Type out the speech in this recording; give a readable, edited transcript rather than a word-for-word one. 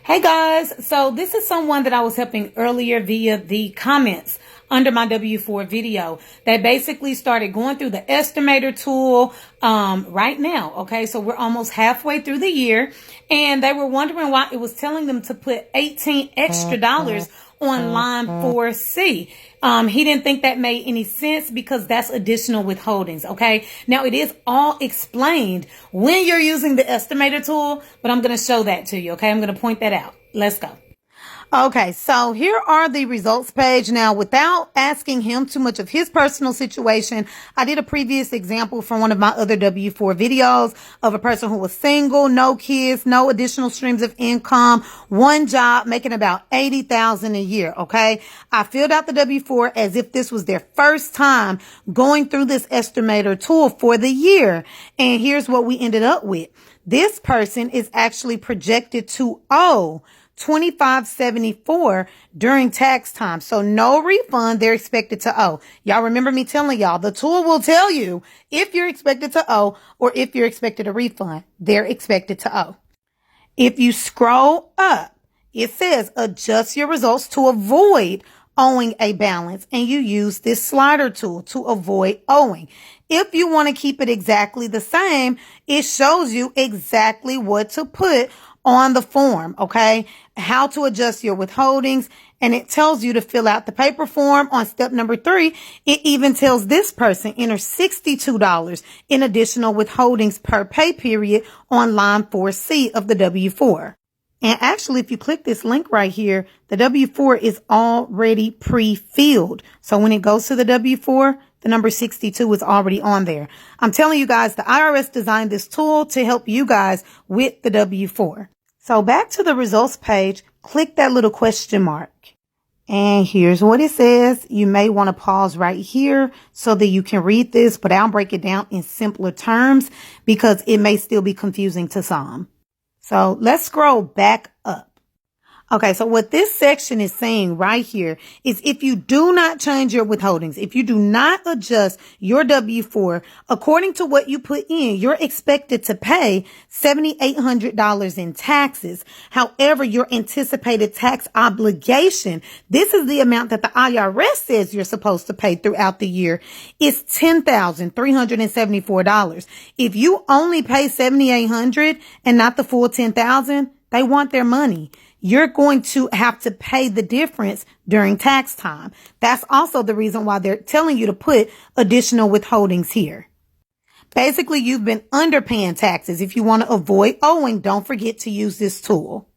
Hey guys, so this is someone that I was helping earlier via the comments under my W4 video. They basically started going through the estimator tool right now. Okay, so we're almost halfway through the year, and they were wondering why it was telling them to put 18 extra dollars on line 4C. He didn't think that made any sense because that's additional withholdings. Okay. Now it is all explained when you're using the estimator tool, but I'm going to show that to you. Okay. I'm going to point that out. Let's go. Okay, so here are the results page. Now, without asking him too much of his personal situation, I did a previous example from one of my other W4 videos of a person who was single, no kids, no additional streams of income, one job, making about $80,000 a year. Okay, I filled out the W4 as if this was their first time going through this estimator tool for the year. And here's what we ended up with. This person is actually projected to owe $25.74 during tax time. So no refund they're expected to owe. Y'all remember me telling y'all the tool will tell you if you're expected to owe or if you're expected a refund. They're expected to owe. If you scroll up, it says adjust your results to avoid owing a balance, and you use this slider tool to avoid owing. If you want to keep it exactly the same, it shows you exactly what to put on the form, okay? How to adjust your withholdings, and it tells you to fill out the paper form on step number 3. It even tells this person enter $62 in additional withholdings per pay period on line 4C of the W4. And actually, if you click this link right here, the W4 is already pre-filled. So when it goes to the W4, the number 62 is already on there. I'm telling you guys, the IRS designed this tool to help you guys with the W4. So back to the results page, click that little question mark. And here's what it says. You may want to pause right here so that you can read this, but I'll break it down in simpler terms because it may still be confusing to some. So let's scroll back up. Okay, so what this section is saying right here is if you do not change your withholdings, if you do not adjust your W4 according to what you put in, you're expected to pay $7,800 in taxes. However, your anticipated tax obligation, this is the amount that the IRS says you're supposed to pay throughout the year, is $10,374. If you only pay $7,800 and not the full $10,000, they want their money. You're going to have to pay the difference during tax time. That's also the reason why they're telling you to put additional withholdings here. Basically, you've been underpaying taxes. If you want to avoid owing, don't forget to use this tool.